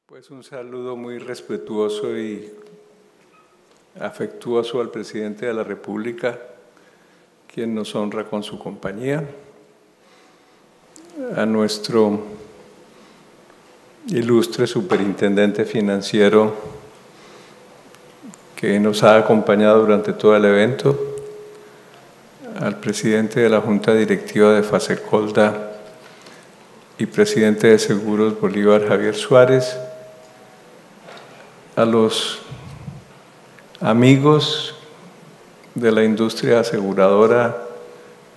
Pues un saludo muy respetuoso y afectuoso al presidente de la República, quien nos honra con su compañía, a nuestro ilustre superintendente financiero que nos ha acompañado durante todo el evento, al presidente de la Junta Directiva de Fasecolda y presidente de Seguros Bolívar, Javier Suárez, a los amigos de la industria aseguradora,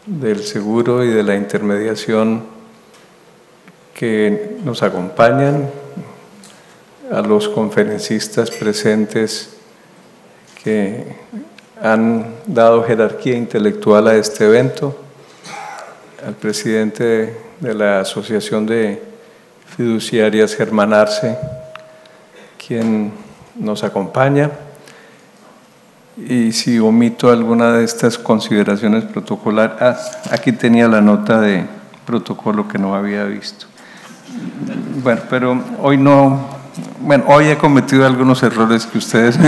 del seguro y de la intermediación que nos acompañan, a los conferencistas presentes que han dado jerarquía intelectual a este evento, al presidente de la Asociación de Fiduciarias Germán Arce, quien nos acompaña. Y si omito alguna de estas consideraciones protocolares, aquí tenía la nota de protocolo que no había visto. Bueno, pero hoy no, bueno, hoy he cometido algunos errores que ustedes…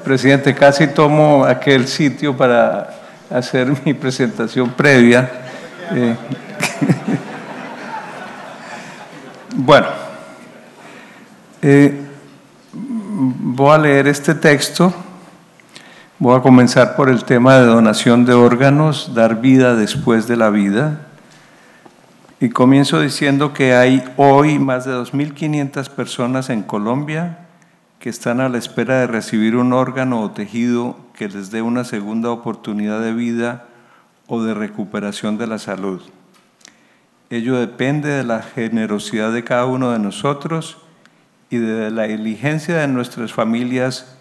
Presidente, casi tomo aquel sitio para hacer mi presentación previa. Bueno, voy a leer este texto. Voy a comenzar por el tema de donación de órganos, dar vida después de la vida. Y comienzo diciendo que hay hoy más de 2.500 personas en Colombia que están a la espera de recibir un órgano o tejido que les dé una segunda oportunidad de vida o de recuperación de la salud. Ello depende de la generosidad de cada uno de nosotros y de la diligencia de nuestras familias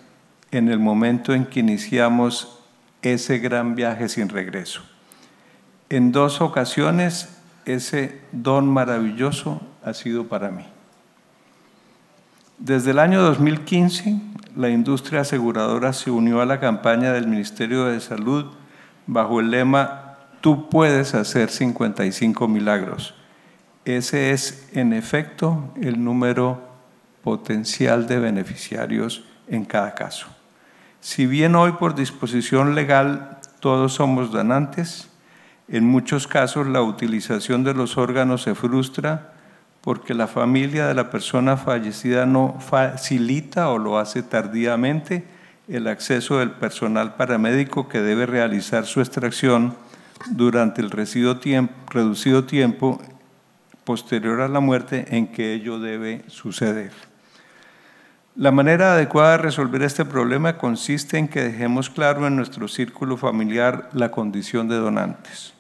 en el momento en que iniciamos ese gran viaje sin regreso. En 2 ocasiones, ese don maravilloso ha sido para mí. Desde el año 2015, la industria aseguradora se unió a la campaña del Ministerio de Salud bajo el lema «Tú puedes hacer 55 milagros». Ese es, en efecto, el número potencial de beneficiarios en cada caso. Si bien hoy por disposición legal todos somos donantes, en muchos casos la utilización de los órganos se frustra porque la familia de la persona fallecida no facilita o lo hace tardíamente el acceso del personal paramédico que debe realizar su extracción durante el reducido tiempo posterior a la muerte en que ello debe suceder. La manera adecuada de resolver este problema consiste en que dejemos claro en nuestro círculo familiar la condición de donantes.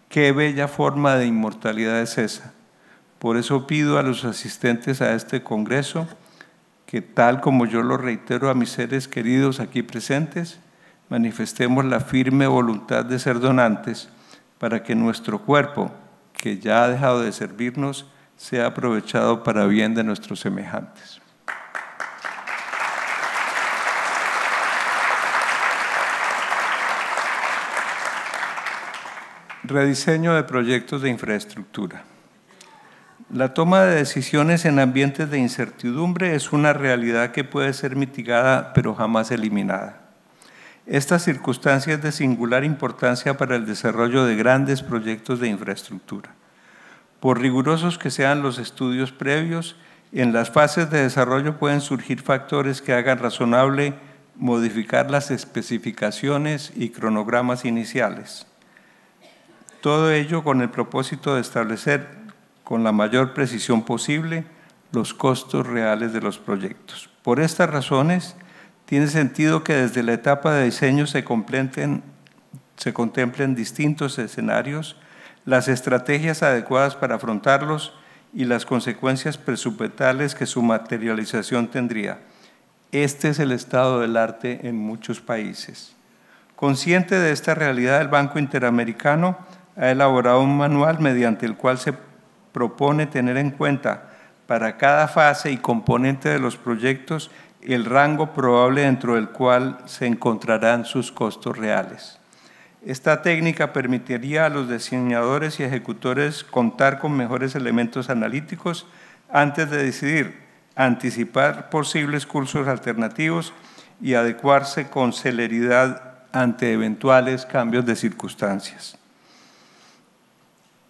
Qué bella forma de inmortalidad es esa. Por eso pido a los asistentes a este congreso que, tal como yo lo reitero a mis seres queridos aquí presentes, manifestemos la firme voluntad de ser donantes para que nuestro cuerpo, que ya ha dejado de servirnos, sea aprovechado para bien de nuestros semejantes. Rediseño de proyectos de infraestructura. La toma de decisiones en ambientes de incertidumbre es una realidad que puede ser mitigada, pero jamás eliminada. Esta circunstancia es de singular importancia para el desarrollo de grandes proyectos de infraestructura. Por rigurosos que sean los estudios previos, en las fases de desarrollo pueden surgir factores que hagan razonable modificar las especificaciones y cronogramas iniciales. Todo ello con el propósito de establecer con la mayor precisión posible los costos reales de los proyectos. Por estas razones, tiene sentido que desde la etapa de diseño se contemplen distintos escenarios, las estrategias adecuadas para afrontarlos y las consecuencias presupuestales que su materialización tendría. Este es el estado del arte en muchos países. Consciente de esta realidad, el Banco Interamericano ha elaborado un manual mediante el cual se propone tener en cuenta para cada fase y componente de los proyectos el rango probable dentro del cual se encontrarán sus costos reales. Esta técnica permitiría a los diseñadores y ejecutores contar con mejores elementos analíticos antes de decidir, anticipar posibles cursos alternativos y adecuarse con celeridad ante eventuales cambios de circunstancias.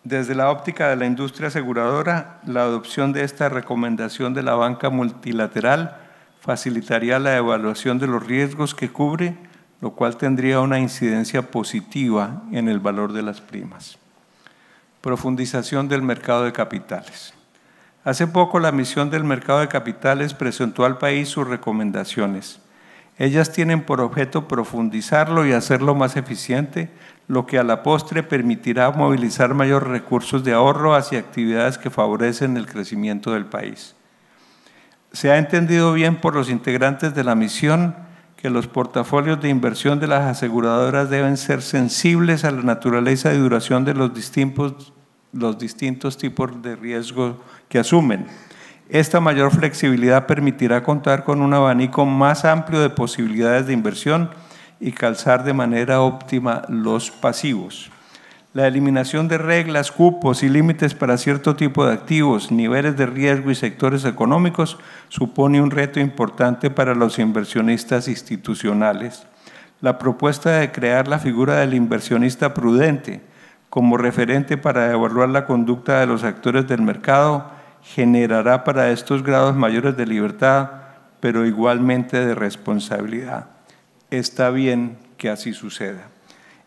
Desde la óptica de la industria aseguradora, la adopción de esta recomendación de la banca multilateral facilitaría la evaluación de los riesgos que cubre, lo cual tendría una incidencia positiva en el valor de las primas. Profundización del mercado de capitales. Hace poco la misión del mercado de capitales presentó al país sus recomendaciones. Ellas tienen por objeto profundizarlo y hacerlo más eficiente, lo que a la postre permitirá movilizar mayores recursos de ahorro hacia actividades que favorecen el crecimiento del país. Se ha entendido bien por los integrantes de la misión que los portafolios de inversión de las aseguradoras deben ser sensibles a la naturaleza y duración de los distintos tipos de riesgo que asumen. Esta mayor flexibilidad permitirá contar con un abanico más amplio de posibilidades de inversión y calzar de manera óptima los pasivos. La eliminación de reglas, cupos y límites para cierto tipo de activos, niveles de riesgo y sectores económicos supone un reto importante para los inversionistas institucionales. La propuesta de crear la figura del inversionista prudente como referente para evaluar la conducta de los actores del mercado generará para estos grados mayores de libertad, pero igualmente de responsabilidad. Está bien que así suceda.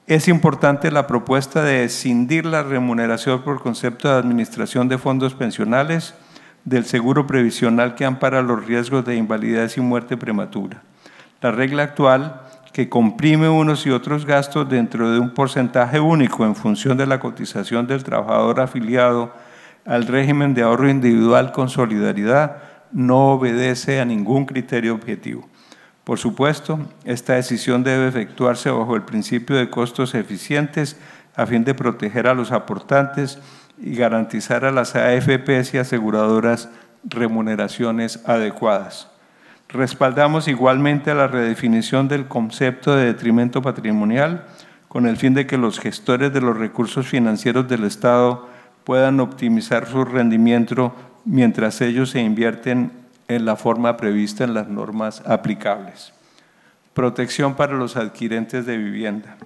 Es importante la propuesta de escindir la remuneración por concepto de administración de fondos pensionales del seguro previsional que ampara los riesgos de invalidez y muerte prematura. La regla actual, que comprime unos y otros gastos dentro de un porcentaje único en función de la cotización del trabajador afiliado al régimen de ahorro individual con solidaridad, no obedece a ningún criterio objetivo. Por supuesto, esta decisión debe efectuarse bajo el principio de costos eficientes a fin de proteger a los aportantes y garantizar a las AFPs y aseguradoras remuneraciones adecuadas. Respaldamos igualmente la redefinición del concepto de detrimento patrimonial con el fin de que los gestores de los recursos financieros del Estado puedan optimizar su rendimiento mientras ellos se invierten en la forma prevista en las normas aplicables. Protección para los adquirentes de vivienda.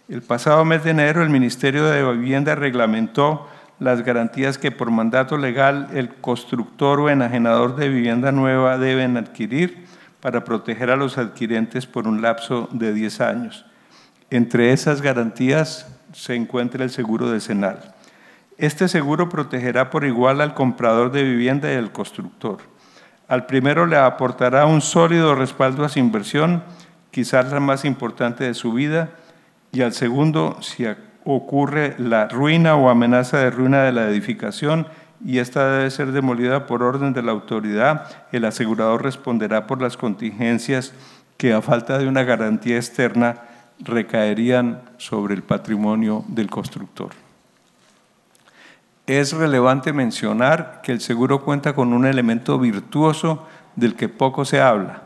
El pasado mes de enero, el Ministerio de Vivienda reglamentó las garantías que por mandato legal el constructor o enajenador de vivienda nueva deben adquirir para proteger a los adquirentes por un lapso de 10 años. Entre esas garantías se encuentra el seguro decenal. Este seguro protegerá por igual al comprador de vivienda y al constructor. Al primero le aportará un sólido respaldo a su inversión, quizás la más importante de su vida, y al segundo, si ocurre la ruina o amenaza de ruina de la edificación y esta debe ser demolida por orden de la autoridad, el asegurador responderá por las contingencias que a falta de una garantía externa recaerían sobre el patrimonio del constructor. Es relevante mencionar que el seguro cuenta con un elemento virtuoso del que poco se habla.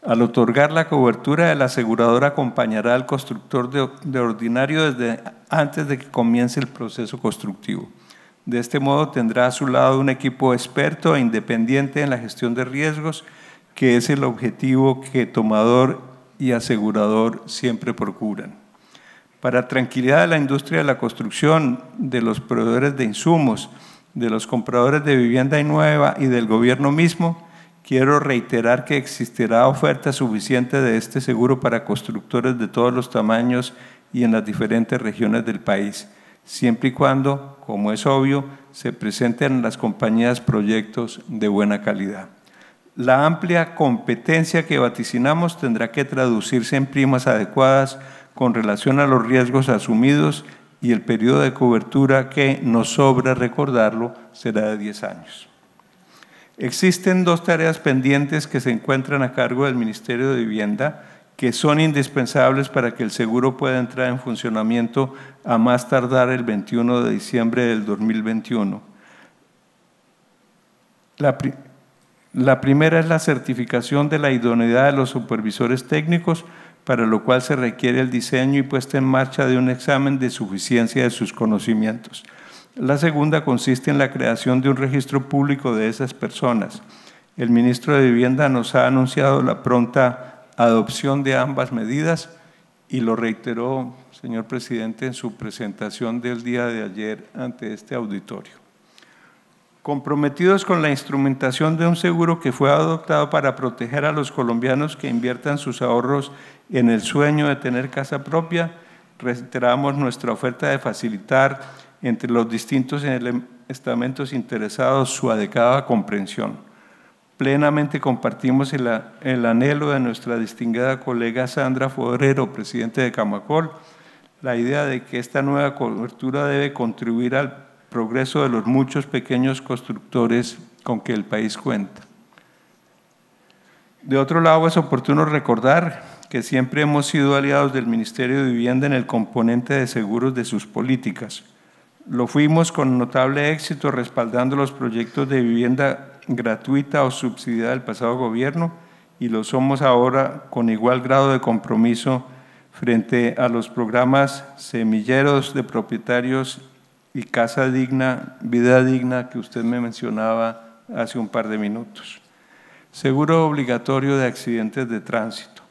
Al otorgar la cobertura, el asegurador acompañará al constructor de ordinario desde antes de que comience el proceso constructivo. De este modo tendrá a su lado un equipo experto e independiente en la gestión de riesgos, que es el objetivo que tomador y asegurador siempre procuran. Para tranquilidad de la industria de la construcción, de los proveedores de insumos, de los compradores de vivienda nueva y del gobierno mismo, quiero reiterar que existirá oferta suficiente de este seguro para constructores de todos los tamaños y en las diferentes regiones del país, siempre y cuando, como es obvio, se presenten en las compañías proyectos de buena calidad. La amplia competencia que vaticinamos tendrá que traducirse en primas adecuadas con relación a los riesgos asumidos y el periodo de cobertura que, nos sobra recordarlo, será de 10 años. Existen dos tareas pendientes que se encuentran a cargo del Ministerio de Vivienda que son indispensables para que el seguro pueda entrar en funcionamiento a más tardar el 21 de diciembre del 2021. La primera es la certificación de la idoneidad de los supervisores técnicos para lo cual se requiere el diseño y puesta en marcha de un examen de suficiencia de sus conocimientos. La segunda consiste en la creación de un registro público de esas personas. El ministro de Vivienda nos ha anunciado la pronta adopción de ambas medidas y lo reiteró, señor presidente, en su presentación del día de ayer ante este auditorio. Comprometidos con la instrumentación de un seguro que fue adoptado para proteger a los colombianos que inviertan sus ahorros en el sueño de tener casa propia, reiteramos nuestra oferta de facilitar entre los distintos estamentos interesados su adecuada comprensión. Plenamente compartimos el anhelo de nuestra distinguida colega Sandra Forero, presidente de Camacol, la idea de que esta nueva cobertura debe contribuir al progreso de los muchos pequeños constructores con que el país cuenta. De otro lado, es oportuno recordar que siempre hemos sido aliados del Ministerio de Vivienda en el componente de seguros de sus políticas. Lo fuimos con notable éxito respaldando los proyectos de vivienda gratuita o subsidiada del pasado gobierno y lo somos ahora con igual grado de compromiso frente a los programas semilleros de propietarios y Casa Digna, Vida Digna que usted me mencionaba hace un par de minutos. Seguro obligatorio de accidentes de tránsito.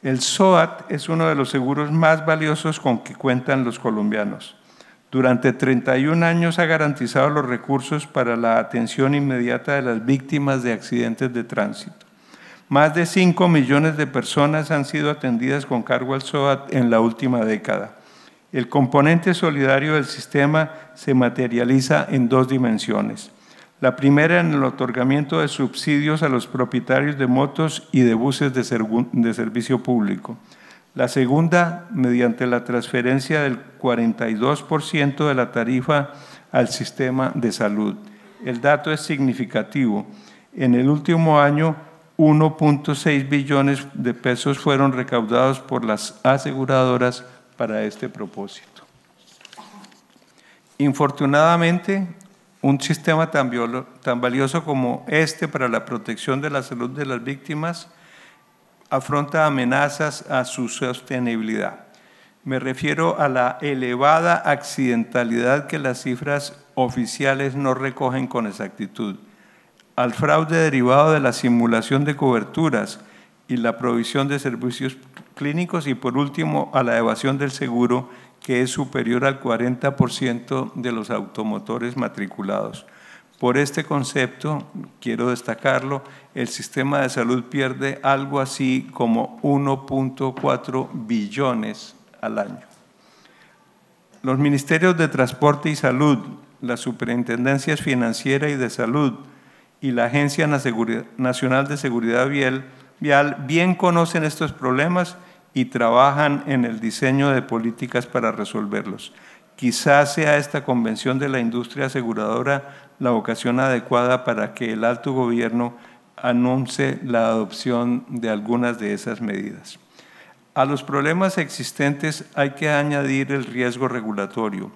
El SOAT es uno de los seguros más valiosos con que cuentan los colombianos. Durante 31 años ha garantizado los recursos para la atención inmediata de las víctimas de accidentes de tránsito. Más de 5 millones de personas han sido atendidas con cargo al SOAT en la última década. El componente solidario del sistema se materializa en dos dimensiones. La primera en el otorgamiento de subsidios a los propietarios de motos y de buses de servicio público. La segunda, mediante la transferencia del 42% de la tarifa al sistema de salud. El dato es significativo. En el último año, 1.6 billones de pesos fueron recaudados por las aseguradoras para este propósito. Infortunadamente, un sistema tan valioso como este para la protección de la salud de las víctimas afronta amenazas a su sostenibilidad. Me refiero a la elevada accidentalidad que las cifras oficiales no recogen con exactitud, al fraude derivado de la simulación de coberturas y la provisión de servicios clínicos y, por último, a la evasión del seguro, que es superior al 40% de los automotores matriculados. Por este concepto, quiero destacarlo, el sistema de salud pierde algo así como 1.4 billones al año. Los ministerios de Transporte y Salud, las superintendencias financiera y de salud y la Agencia Nacional de Seguridad Vial bien conocen estos problemas y trabajan en el diseño de políticas para resolverlos. Quizás sea esta convención de la industria aseguradora la ocasión adecuada para que el alto gobierno anuncie la adopción de algunas de esas medidas. A los problemas existentes hay que añadir el riesgo regulatorio.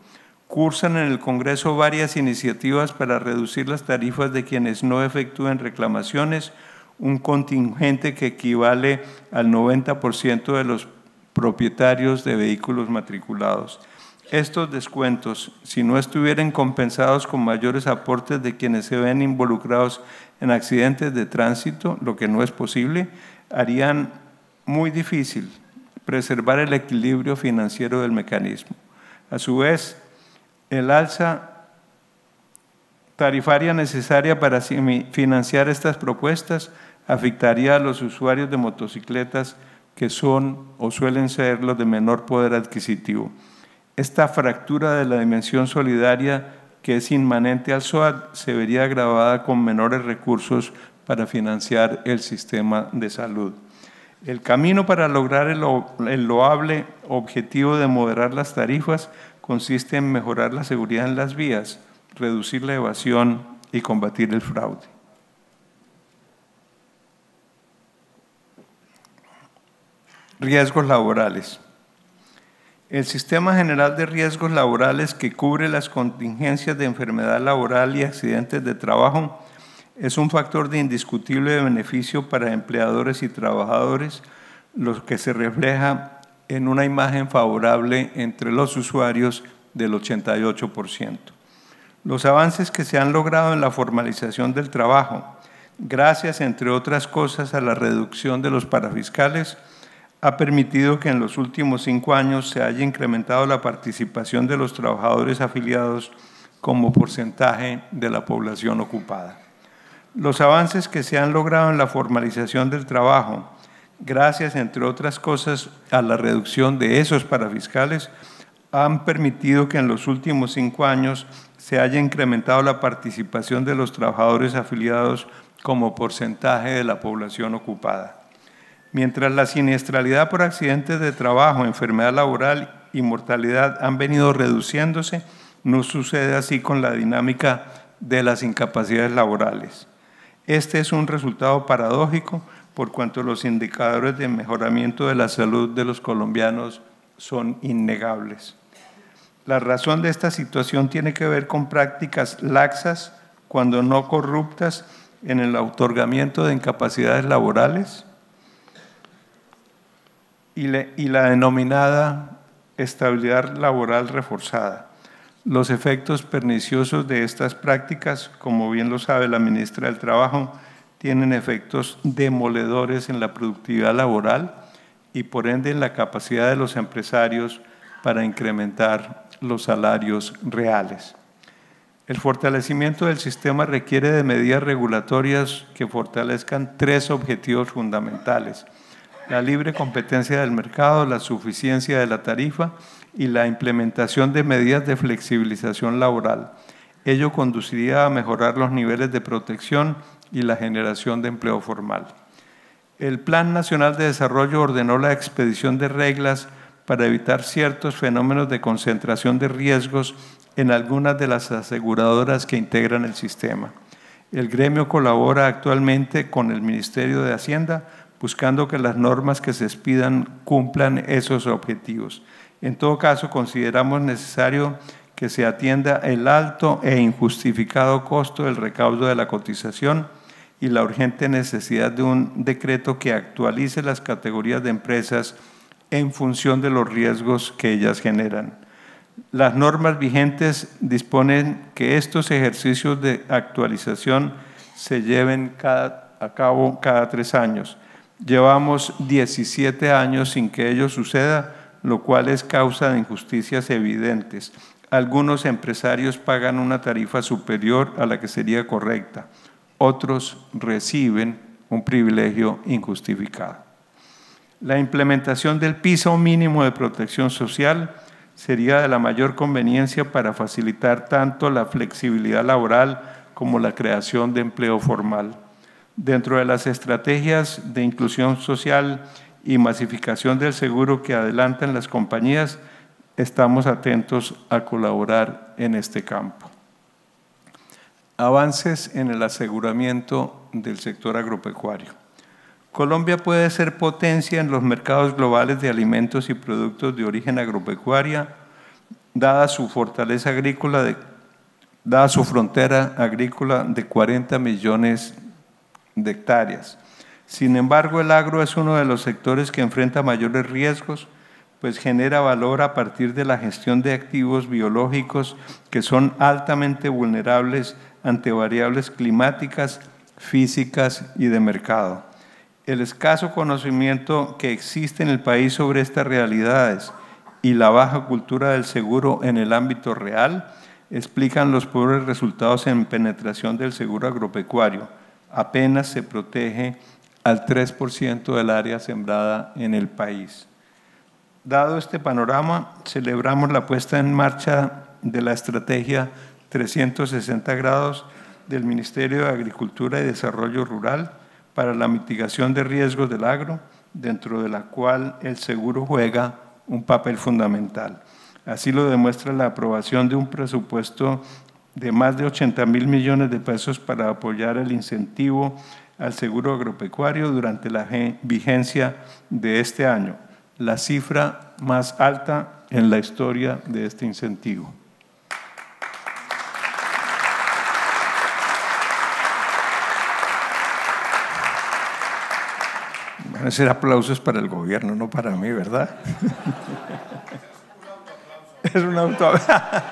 Cursan en el Congreso varias iniciativas para reducir las tarifas de quienes no efectúen reclamaciones, un contingente que equivale al 90% de los propietarios de vehículos matriculados. Estos descuentos, si no estuvieran compensados con mayores aportes de quienes se ven involucrados en accidentes de tránsito, lo que no es posible, harían muy difícil preservar el equilibrio financiero del mecanismo. A su vez, el alza tarifaria necesaria para financiar estas propuestas afectaría a los usuarios de motocicletas que son o suelen ser los de menor poder adquisitivo. Esta fractura de la dimensión solidaria que es inmanente al SOAT se vería agravada con menores recursos para financiar el sistema de salud. El camino para lograr el loable objetivo de moderar las tarifas consiste en mejorar la seguridad en las vías, reducir la evasión y combatir el fraude. Riesgos laborales. El Sistema General de Riesgos Laborales, que cubre las contingencias de enfermedad laboral y accidentes de trabajo, es un factor de indiscutible beneficio para empleadores y trabajadores, lo que se refleja en una imagen favorable entre los usuarios del 88%. Los avances que se han logrado en la formalización del trabajo, gracias, entre otras cosas, a la reducción de los parafiscales, ha permitido que en los últimos 5 años se haya incrementado la participación de los trabajadores afiliados como porcentaje de la población ocupada. Los avances que se han logrado en la formalización del trabajo, gracias, entre otras cosas, a la reducción de esos parafiscales, han permitido que en los últimos 5 años se haya incrementado la participación de los trabajadores afiliados como porcentaje de la población ocupada. Mientras la siniestralidad por accidentes de trabajo, enfermedad laboral y mortalidad han venido reduciéndose, no sucede así con la dinámica de las incapacidades laborales. Este es un resultado paradójico por cuanto los indicadores de mejoramiento de la salud de los colombianos son innegables. La razón de esta situación tiene que ver con prácticas laxas, cuando no corruptas, en el otorgamiento de incapacidades laborales y la denominada estabilidad laboral reforzada. Los efectos perniciosos de estas prácticas, como bien lo sabe la ministra del Trabajo, tienen efectos demoledores en la productividad laboral y por ende en la capacidad de los empresarios para incrementar los salarios reales. El fortalecimiento del sistema requiere de medidas regulatorias que fortalezcan 3 objetivos fundamentales: la libre competencia del mercado, la suficiencia de la tarifa y la implementación de medidas de flexibilización laboral. Ello conduciría a mejorar los niveles de protección y la generación de empleo formal. El Plan Nacional de Desarrollo ordenó la expedición de reglas para evitar ciertos fenómenos de concentración de riesgos en algunas de las aseguradoras que integran el sistema. El gremio colabora actualmente con el Ministerio de Hacienda buscando que las normas que se expidan cumplan esos objetivos. En todo caso, consideramos necesario que se atienda el alto e injustificado costo del recaudo de la cotización y la urgente necesidad de un decreto que actualice las categorías de empresas en función de los riesgos que ellas generan. Las normas vigentes disponen que estos ejercicios de actualización se lleven a cabo cada 3 años. Llevamos 17 años sin que ello suceda, lo cual es causa de injusticias evidentes. Algunos empresarios pagan una tarifa superior a la que sería correcta. Otros reciben un privilegio injustificado. La implementación del piso mínimo de protección social sería de la mayor conveniencia para facilitar tanto la flexibilidad laboral como la creación de empleo formal. Dentro de las estrategias de inclusión social y masificación del seguro que adelantan las compañías, estamos atentos a colaborar en este campo. Avances en el aseguramiento del sector agropecuario. Colombia puede ser potencia en los mercados globales de alimentos y productos de origen agropecuaria, dada su fortaleza agrícola, dada su frontera agrícola de 40 millones de hectáreas. Sin embargo, el agro es uno de los sectores que enfrenta mayores riesgos, pues genera valor a partir de la gestión de activos biológicos que son altamente vulnerables ante variables climáticas, físicas y de mercado. El escaso conocimiento que existe en el país sobre estas realidades y la baja cultura del seguro en el ámbito real explican los pobres resultados en penetración del seguro agropecuario. Apenas se protege al 3% del área sembrada en el país. Dado este panorama, celebramos la puesta en marcha de la estrategia 360 grados del Ministerio de Agricultura y Desarrollo Rural para la mitigación de riesgos del agro, dentro de la cual el seguro juega un papel fundamental. Así lo demuestra la aprobación de un presupuesto de más de 80.000 millones de pesos para apoyar el incentivo al seguro agropecuario durante la vigencia de este año, la cifra más alta en la historia de este incentivo. Ese aplauso es para el gobierno, no para mí, ¿verdad? Es un autoaplauso.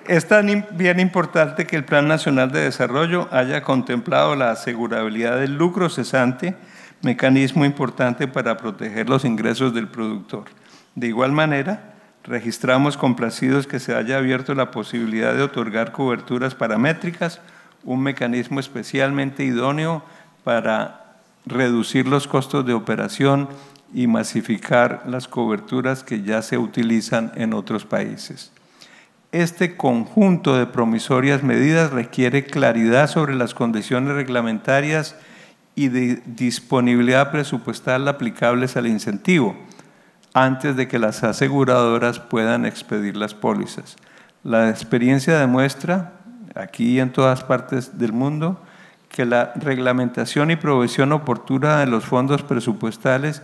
Es tan bien importante que el Plan Nacional de Desarrollo haya contemplado la asegurabilidad del lucro cesante, mecanismo importante para proteger los ingresos del productor. De igual manera, registramos complacidos que se haya abierto la posibilidad de otorgar coberturas paramétricas, un mecanismo especialmente idóneo para reducir los costos de operación y masificar las coberturas que ya se utilizan en otros países. Este conjunto de promisorias medidas requiere claridad sobre las condiciones reglamentarias y de disponibilidad presupuestal aplicables al incentivo, antes de que las aseguradoras puedan expedir las pólizas. La experiencia demuestra, aquí y en todas partes del mundo, que la reglamentación y provisión oportuna de los fondos presupuestales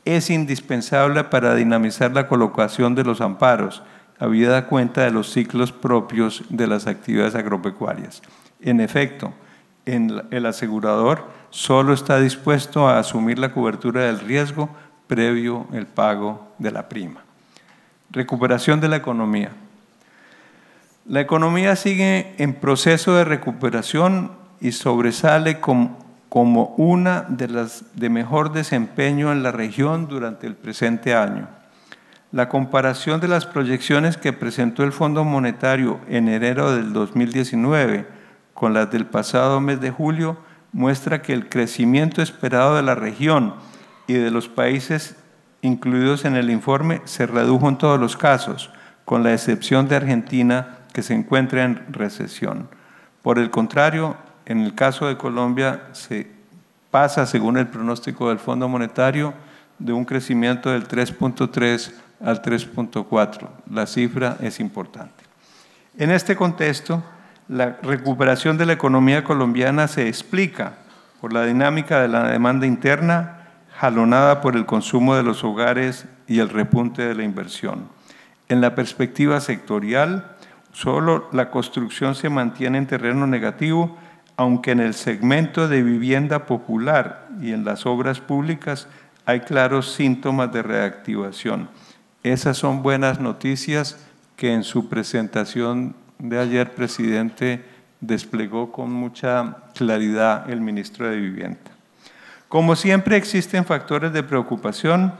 es indispensable para dinamizar la colocación de los amparos, habida cuenta de los ciclos propios de las actividades agropecuarias. En efecto, el asegurador solo está dispuesto a asumir la cobertura del riesgo previo el pago de la prima. Recuperación de la economía. La economía sigue en proceso de recuperación y sobresale como una de las de mejor desempeño en la región durante el presente año. La comparación de las proyecciones que presentó el Fondo Monetario en enero del 2019 con las del pasado mes de julio muestra que el crecimiento esperado de la región y de los países incluidos en el informe se redujo en todos los casos, con la excepción de Argentina, que se encuentra en recesión. Por el contrario, en el caso de Colombia se pasa, según el pronóstico del Fondo Monetario, de un crecimiento del 3.3 al 3.4. La cifra es importante. En este contexto, la recuperación de la economía colombiana se explica por la dinámica de la demanda interna, jalonada por el consumo de los hogares y el repunte de la inversión. En la perspectiva sectorial, solo la construcción se mantiene en terreno negativo, aunque en el segmento de vivienda popular y en las obras públicas hay claros síntomas de reactivación. Esas son buenas noticias que en su presentación de ayer, presidente, desplegó con mucha claridad el ministro de Vivienda. Como siempre, existen factores de preocupación,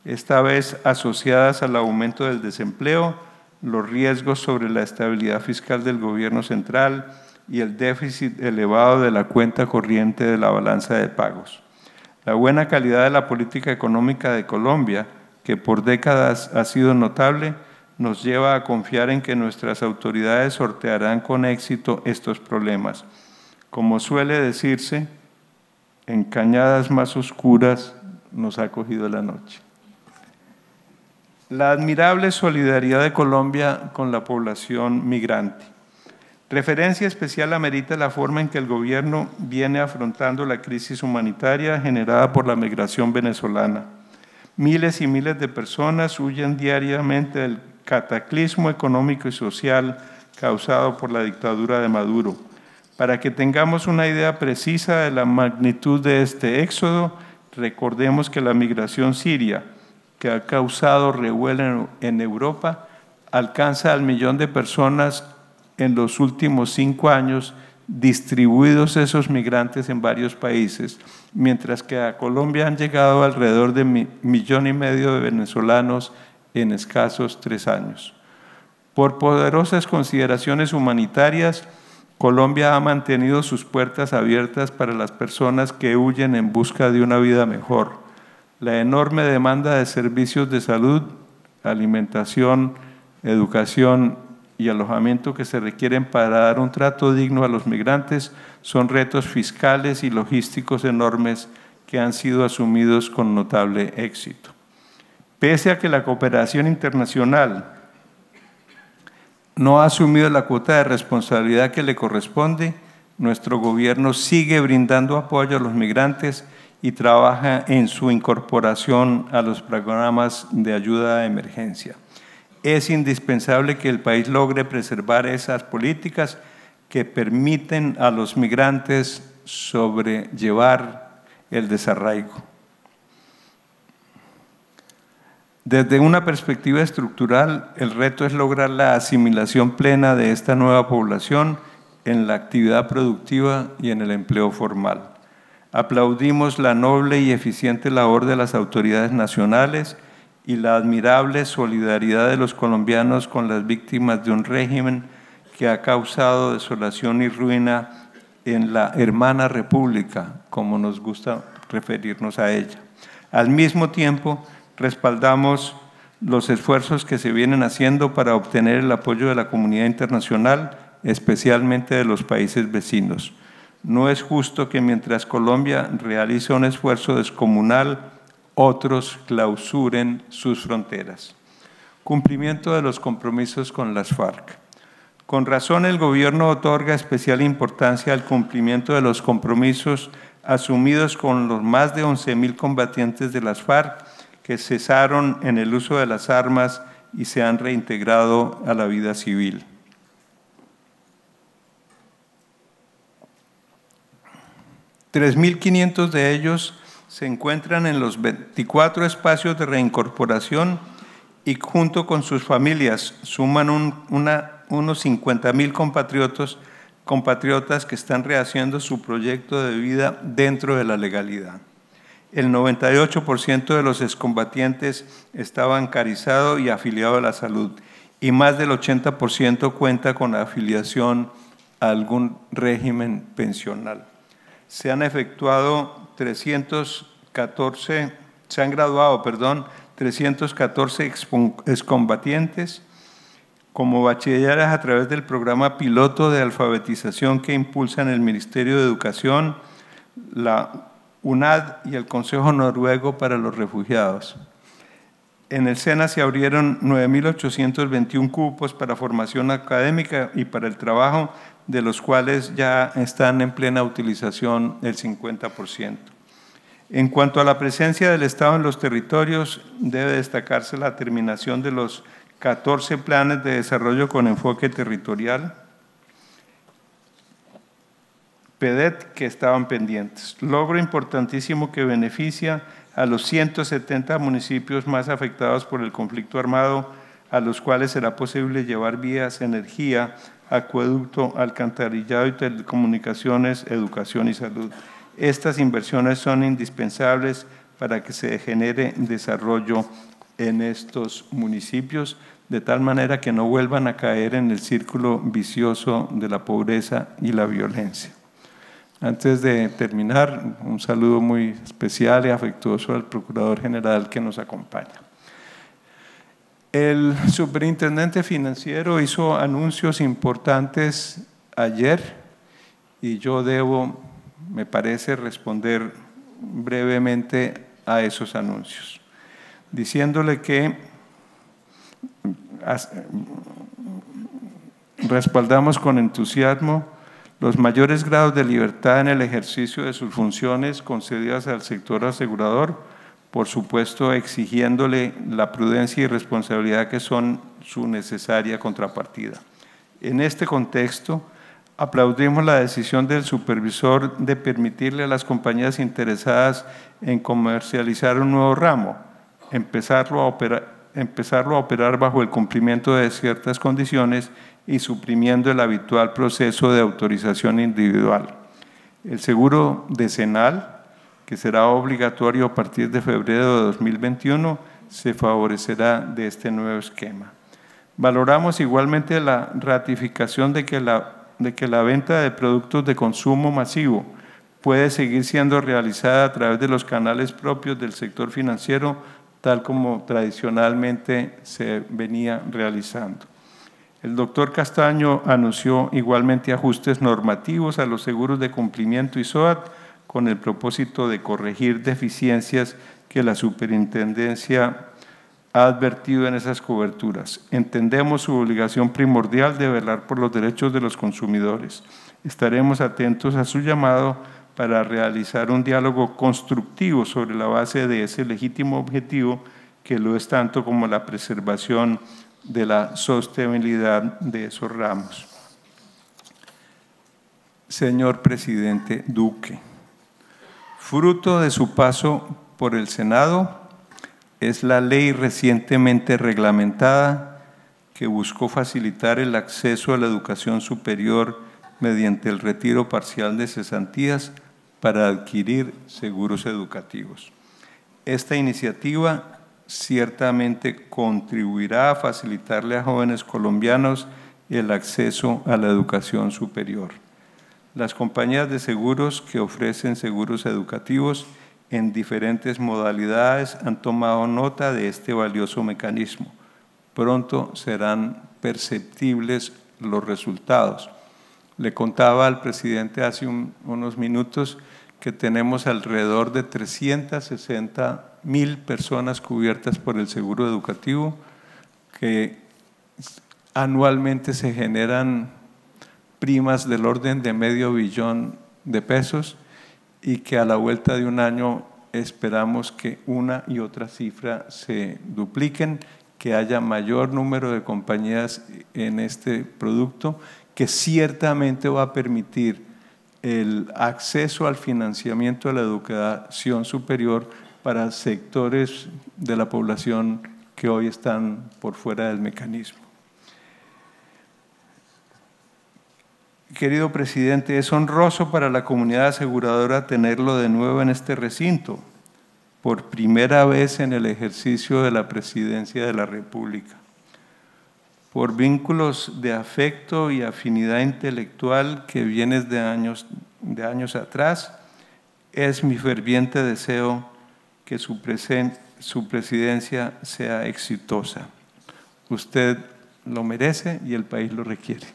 esta vez asociadas al aumento del desempleo, los riesgos sobre la estabilidad fiscal del gobierno central y el déficit elevado de la cuenta corriente de la balanza de pagos. La buena calidad de la política económica de Colombia, que por décadas ha sido notable, nos lleva a confiar en que nuestras autoridades sortearán con éxito estos problemas. Como suele decirse, en cañadas más oscuras nos ha cogido la noche. La admirable solidaridad de Colombia con la población migrante. Referencia especial amerita la forma en que el gobierno viene afrontando la crisis humanitaria generada por la migración venezolana. Miles y miles de personas huyen diariamente del cataclismo económico y social causado por la dictadura de Maduro. Para que tengamos una idea precisa de la magnitud de este éxodo, recordemos que la migración siria, que ha causado revuelo en Europa, alcanza al 1.000.000 de personas en los últimos 5 años, distribuidos esos migrantes en varios países, mientras que a Colombia han llegado alrededor de 1,5 millones de venezolanos en escasos 3 años. Por poderosas consideraciones humanitarias, Colombia ha mantenido sus puertas abiertas para las personas que huyen en busca de una vida mejor. La enorme demanda de servicios de salud, alimentación, educación y alojamiento que se requieren para dar un trato digno a los migrantes son retos fiscales y logísticos enormes que han sido asumidos con notable éxito. Pese a que la cooperación internacional no ha asumido la cuota de responsabilidad que le corresponde, nuestro gobierno sigue brindando apoyo a los migrantes y trabaja en su incorporación a los programas de ayuda a emergencia. Es indispensable que el país logre preservar esas políticas que permiten a los migrantes sobrellevar el desarraigo. Desde una perspectiva estructural, el reto es lograr la asimilación plena de esta nueva población en la actividad productiva y en el empleo formal. Aplaudimos la noble y eficiente labor de las autoridades nacionales y la admirable solidaridad de los colombianos con las víctimas de un régimen que ha causado desolación y ruina en la hermana república, como nos gusta referirnos a ella. Al mismo tiempo, respaldamos los esfuerzos que se vienen haciendo para obtener el apoyo de la comunidad internacional, especialmente de los países vecinos. No es justo que mientras Colombia realiza un esfuerzo descomunal, otros clausuren sus fronteras. Cumplimiento de los compromisos con las FARC. Con razón, el gobierno otorga especial importancia al cumplimiento de los compromisos asumidos con los más de 11.000 combatientes de las FARC que cesaron en el uso de las armas y se han reintegrado a la vida civil. $3.500 de ellos se encuentran en los 24 espacios de reincorporación y junto con sus familias suman unos 50.000 compatriotas que están rehaciendo su proyecto de vida dentro de la legalidad. El 98% de los excombatientes está bancarizado y afiliado a la salud y más del 80% cuenta con afiliación a algún régimen pensional. Se han graduado 314 excombatientes como bachilleres a través del programa piloto de alfabetización que impulsan el Ministerio de Educación, la UNAD y el Consejo Noruego para los Refugiados. En el SENA se abrieron 9.821 cupos para formación académica y para el trabajo, de los cuales ya están en plena utilización el 50%. En cuanto a la presencia del Estado en los territorios, debe destacarse la terminación de los 14 planes de desarrollo con enfoque territorial, PEDET, que estaban pendientes. Logro importantísimo que beneficia a los 170 municipios más afectados por el conflicto armado, a los cuales será posible llevar vías, energía, acueducto, alcantarillado y telecomunicaciones, educación y salud. Estas inversiones son indispensables para que se genere desarrollo en estos municipios, de tal manera que no vuelvan a caer en el círculo vicioso de la pobreza y la violencia. Antes de terminar, un saludo muy especial y afectuoso al Procurador General que nos acompaña. El superintendente financiero hizo anuncios importantes ayer y yo debo, me parece, responder brevemente a esos anuncios, diciéndole que respaldamos con entusiasmo los mayores grados de libertad en el ejercicio de sus funciones concedidas al sector asegurador, por supuesto exigiéndole la prudencia y responsabilidad que son su necesaria contrapartida. En este contexto, aplaudimos la decisión del supervisor de permitirle a las compañías interesadas en comercializar un nuevo ramo, empezarlo a operar bajo el cumplimiento de ciertas condiciones y suprimiendo el habitual proceso de autorización individual. El seguro decenal, que será obligatorio a partir de febrero de 2021, se favorecerá de este nuevo esquema. Valoramos igualmente la ratificación de que la venta de productos de consumo masivo puede seguir siendo realizada a través de los canales propios del sector financiero, tal como tradicionalmente se venía realizando. El doctor Castaño anunció igualmente ajustes normativos a los seguros de cumplimiento y SOAT con el propósito de corregir deficiencias que la superintendencia ha advertido en esas coberturas. Entendemos su obligación primordial de velar por los derechos de los consumidores. Estaremos atentos a su llamado para realizar un diálogo constructivo sobre la base de ese legítimo objetivo que lo es tanto como la preservación de la sostenibilidad de esos ramos. Señor presidente Duque, Fruto de su paso por el Senado es la ley recientemente reglamentada que buscó facilitar el acceso a la educación superior mediante el retiro parcial de cesantías para adquirir seguros educativos. Esta iniciativa ciertamente contribuirá a facilitarle a jóvenes colombianos el acceso a la educación superior. Las compañías de seguros que ofrecen seguros educativos en diferentes modalidades han tomado nota de este valioso mecanismo. Pronto serán perceptibles los resultados. Le contaba al presidente hace unos minutos que tenemos alrededor de 360.000 personas cubiertas por el seguro educativo, que anualmente se generan primas del orden de $500 millones de pesos y que a la vuelta de un año esperamos que una y otra cifra se dupliquen, que haya mayor número de compañías en este producto, que ciertamente va a permitir el acceso al financiamiento de la educación superior para sectores de la población que hoy están por fuera del mecanismo. Querido presidente, es honroso para la comunidad aseguradora tenerlo de nuevo en este recinto, por primera vez en el ejercicio de la presidencia de la República. Por vínculos de afecto y afinidad intelectual que vienen de años atrás, es mi ferviente deseo que su presidencia sea exitosa. Usted lo merece y el país lo requiere.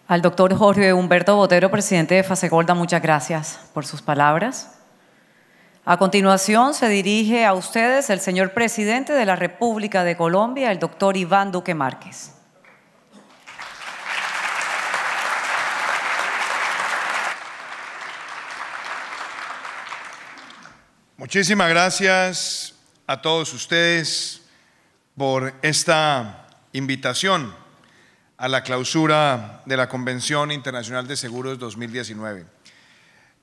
Al doctor Jorge Humberto Botero, presidente de Fasecolda, muchas gracias por sus palabras. A continuación se dirige a ustedes el señor presidente de la República de Colombia, el doctor Iván Duque Márquez. Muchísimas gracias a todos ustedes por esta invitación a la clausura de la Convención Internacional de Seguros 2019.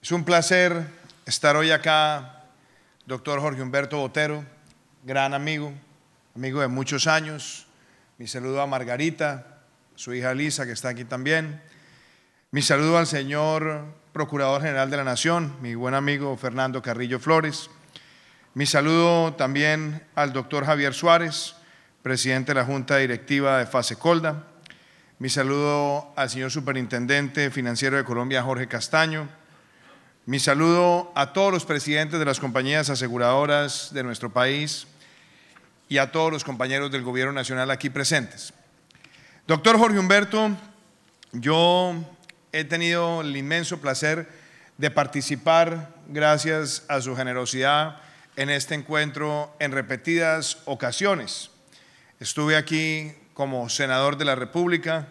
Es un placer estar hoy acá, doctor Jorge Humberto Botero, gran amigo de muchos años. Mi saludo a Margarita, su hija Lisa, que está aquí también. Mi saludo al señor Procurador General de la Nación, mi buen amigo Fernando Carrillo Flores. Mi saludo también al doctor Javier Suárez, presidente de la Junta Directiva de Fasecolda. Mi saludo al señor Superintendente Financiero de Colombia, Jorge Castaño. Mi saludo a todos los presidentes de las compañías aseguradoras de nuestro país y a todos los compañeros del Gobierno Nacional aquí presentes. Doctor Jorge Humberto, yo he tenido el inmenso placer de participar, gracias a su generosidad, en este encuentro en repetidas ocasiones. Estuve aquí como senador de la República,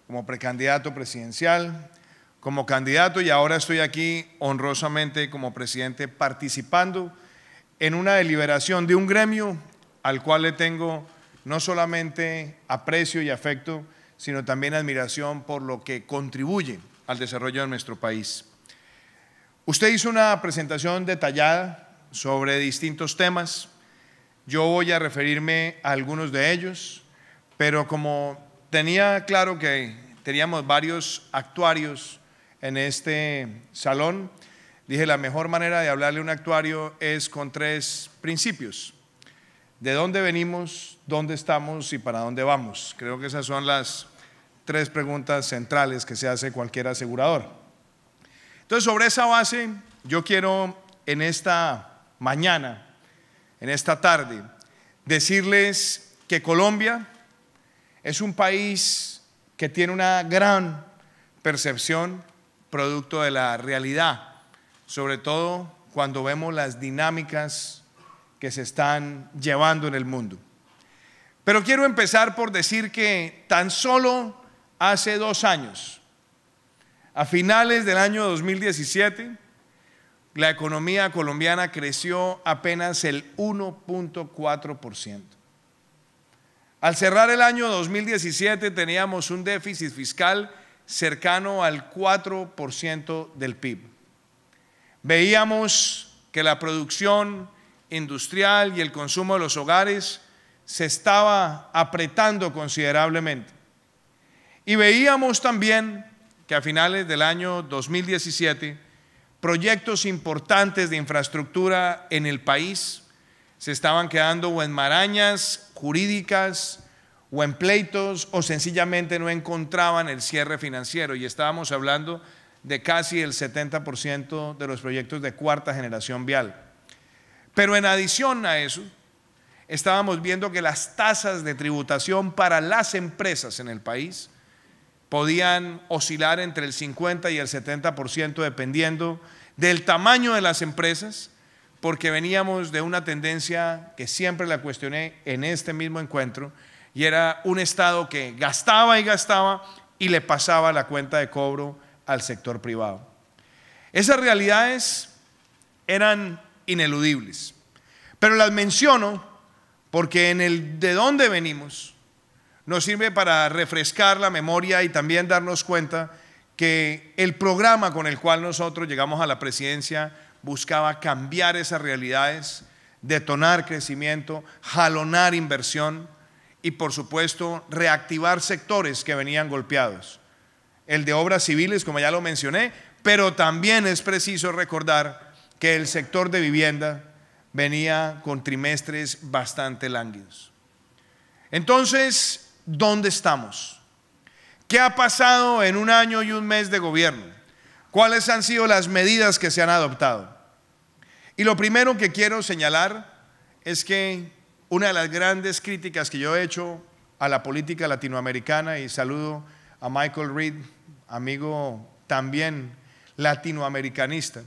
como precandidato presidencial, como candidato, y ahora estoy aquí honrosamente como presidente participando en una deliberación de un gremio al cual le tengo no solamente aprecio y afecto, sino también admiración por lo que contribuye al desarrollo de nuestro país. Usted hizo una presentación detallada sobre distintos temas. Yo voy a referirme a algunos de ellos, pero como tenía claro que teníamos varios actuarios en este salón, dije la mejor manera de hablarle a un actuario es con 3 principios: de dónde venimos, dónde estamos y para dónde vamos. Creo que esas son las 3 preguntas centrales que se hace cualquier asegurador. Entonces, sobre esa base, yo quiero en esta mañana, en esta tarde, decirles que Colombia es un país que tiene una gran percepción producto de la realidad, sobre todo cuando vemos las dinámicas que se están llevando en el mundo. Pero quiero empezar por decir que tan solo hace 2 años, a finales del año 2017, la economía colombiana creció apenas el 1.4%. Al cerrar el año 2017 teníamos un déficit fiscal cercano al 4% del PIB. Veíamos que la producción industrial y el consumo de los hogares se estaba apretando considerablemente. Y veíamos también que a finales del año 2017 proyectos importantes de infraestructura en el país se estaban quedando o en marañas jurídicas o en pleitos o sencillamente no encontraban el cierre financiero, y estábamos hablando de casi el 70% de los proyectos de cuarta generación vial. Pero en adición a eso, estábamos viendo que las tasas de tributación para las empresas en el país podían oscilar entre el 50 y el 70% dependiendo del tamaño de las empresas, porque veníamos de una tendencia que siempre la cuestioné en este mismo encuentro, y era un Estado que gastaba y le pasaba la cuenta de cobro al sector privado. Esas realidades eran ineludibles, pero las menciono porque en el de dónde venimos nos sirve para refrescar la memoria y también darnos cuenta que el programa con el cual nosotros llegamos a la presidencia buscaba cambiar esas realidades, detonar crecimiento, jalonar inversión y por supuesto reactivar sectores que venían golpeados. El de obras civiles, como ya lo mencioné, pero también es preciso recordar que el sector de vivienda venía con trimestres bastante lánguidos. Entonces, ¿dónde estamos? ¿Qué ha pasado en 1 año y 1 mes de gobierno? ¿Cuáles han sido las medidas que se han adoptado? Y lo primero que quiero señalar es que una de las grandes críticas que yo he hecho a la política latinoamericana, y saludo a Michael Reed, amigo también latinoamericanista,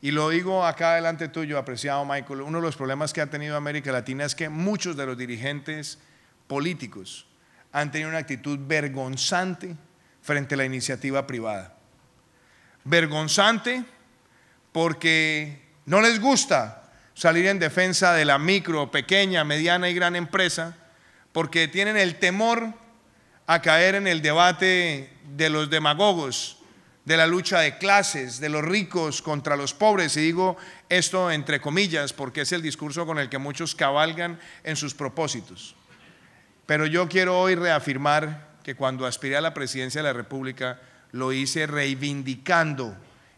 y lo digo acá delante tuyo, apreciado Michael, uno de los problemas que ha tenido América Latina es que muchos de los dirigentes políticos han tenido una actitud vergonzante frente a la iniciativa privada. Vergonzante porque no les gusta salir en defensa de la micro, pequeña, mediana y gran empresa, porque tienen el temor a caer en el debate de los demagogos, de la lucha de clases, de los ricos contra los pobres, y digo esto entre comillas porque es el discurso con el que muchos cabalgan en sus propósitos. Pero yo quiero hoy reafirmar que cuando aspiré a la presidencia de la República lo hice reivindicando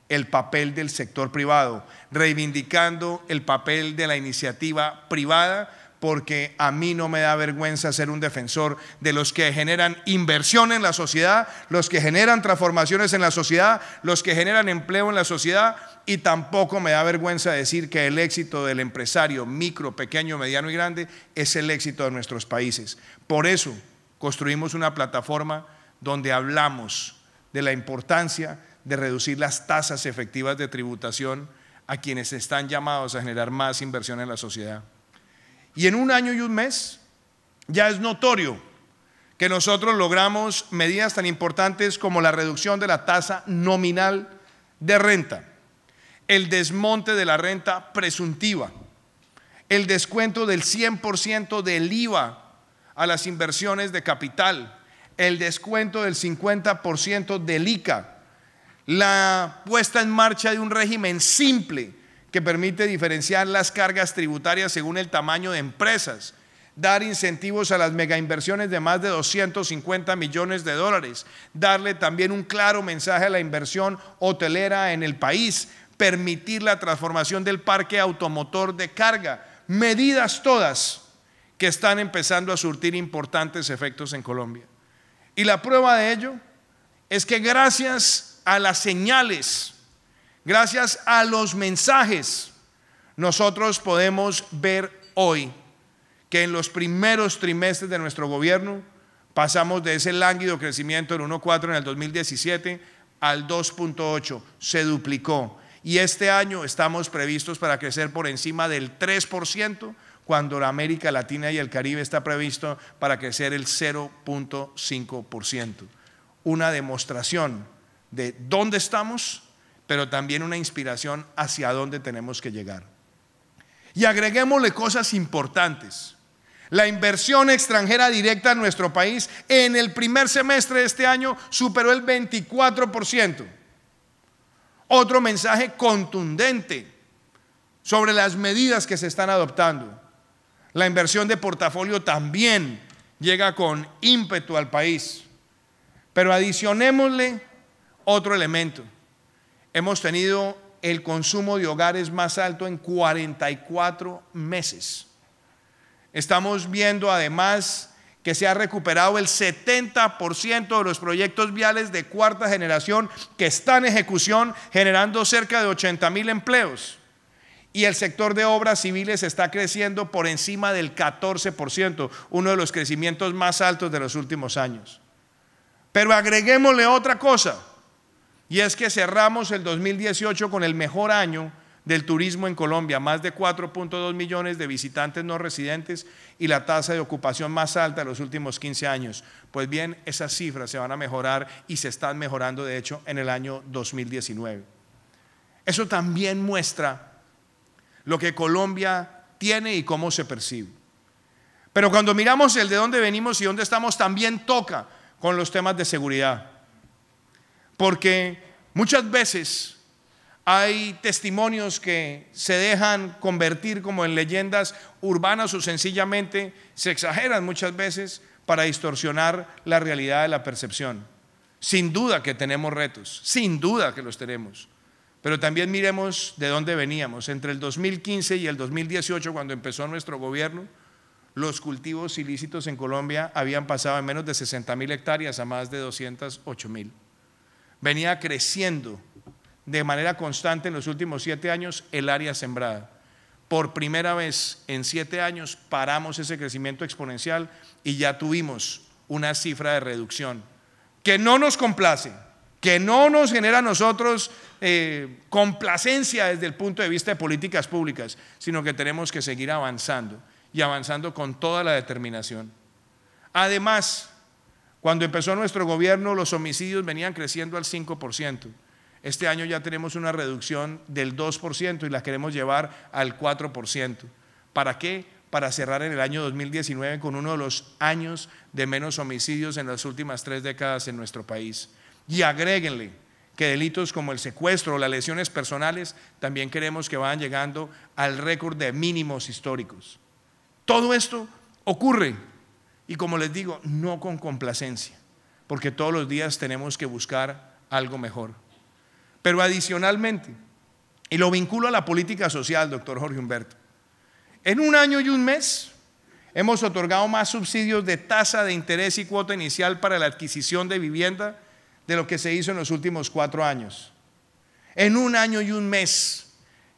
el papel del sector privado, reivindicando el papel de la iniciativa privada, porque a mí no me da vergüenza ser un defensor de los que generan inversión en la sociedad, los que generan transformaciones en la sociedad, los que generan empleo en la sociedad, y tampoco me da vergüenza decir que el éxito del empresario micro, pequeño, mediano y grande es el éxito de nuestros países. Por eso construimos una plataforma donde hablamos de la importancia de reducir las tasas efectivas de tributación a quienes están llamados a generar más inversión en la sociedad. Y en 1 año y 1 mes ya es notorio que nosotros logramos medidas tan importantes como la reducción de la tasa nominal de renta, el desmonte de la renta presuntiva, el descuento del 100% del IVA a las inversiones de capital, el descuento del 50% del ICA, la puesta en marcha de un régimen simple que permite diferenciar las cargas tributarias según el tamaño de empresas, dar incentivos a las megainversiones de más de 250 millones de dólares, darle también un claro mensaje a la inversión hotelera en el país, permitir la transformación del parque automotor de carga, medidas todas que están empezando a surtir importantes efectos en Colombia. Y la prueba de ello es que gracias a las señales, gracias a los mensajes, nosotros podemos ver hoy que en los primeros trimestres de nuestro gobierno pasamos de ese lánguido crecimiento del 1.4 en el 2017 al 2.8, se duplicó. Y este año estamos previstos para crecer por encima del 3%, cuando la América Latina y el Caribe está previsto para crecer el 0.5%. Una demostración de dónde estamos, pero también una inspiración hacia dónde tenemos que llegar. Y agreguémosle cosas importantes. La inversión extranjera directa en nuestro país en el primer semestre de este año superó el 24%. Otro mensaje contundente sobre las medidas que se están adoptando. La inversión de portafolio también llega con ímpetu al país. Pero adicionémosle otro elemento. Hemos tenido el consumo de hogares más alto en 44 meses. Estamos viendo además que se ha recuperado el 70% de los proyectos viales de cuarta generación que están en ejecución, generando cerca de 80,000 empleos. Y el sector de obras civiles está creciendo por encima del 14%, uno de los crecimientos más altos de los últimos años. Pero agreguémosle otra cosa, y es que cerramos el 2018 con el mejor año del turismo en Colombia, más de 4.2 millones de visitantes no residentes y la tasa de ocupación más alta de los últimos 15 años. Pues bien, esas cifras se van a mejorar y se están mejorando de hecho en el año 2019. Eso también muestra lo que Colombia tiene y cómo se percibe. Pero cuando miramos el de dónde venimos y dónde estamos, también toca con los temas de seguridad. Porque muchas veces hay testimonios que se dejan convertir como en leyendas urbanas o sencillamente se exageran muchas veces para distorsionar la realidad de la percepción. Sin duda que tenemos retos, sin duda que los tenemos. Pero también miremos de dónde veníamos. Entre el 2015 y el 2018, cuando empezó nuestro gobierno, los cultivos ilícitos en Colombia habían pasado de menos de 60,000 hectáreas a más de 208,000. Venía creciendo de manera constante en los últimos 7 años el área sembrada. Por primera vez en 7 años paramos ese crecimiento exponencial y ya tuvimos una cifra de reducción que no nos complace, que no nos genera a nosotros complacencia desde el punto de vista de políticas públicas, sino que tenemos que seguir avanzando y avanzando con toda la determinación. Además, cuando empezó nuestro gobierno, los homicidios venían creciendo al 5%. Este año ya tenemos una reducción del 2% y la queremos llevar al 4%. ¿Para qué? Para cerrar en el año 2019 con uno de los años de menos homicidios en las últimas 3 décadas en nuestro país. Y agréguenle que delitos como el secuestro o las lesiones personales también queremos que vayan llegando al récord de mínimos históricos. Todo esto ocurre y, como les digo, no con complacencia, porque todos los días tenemos que buscar algo mejor. Pero adicionalmente, y lo vinculo a la política social, doctor Jorge Humberto, en 1 año y 1 mes hemos otorgado más subsidios de tasa de interés y cuota inicial para la adquisición de vivienda de lo que se hizo en los últimos 4 años. En 1 año y 1 mes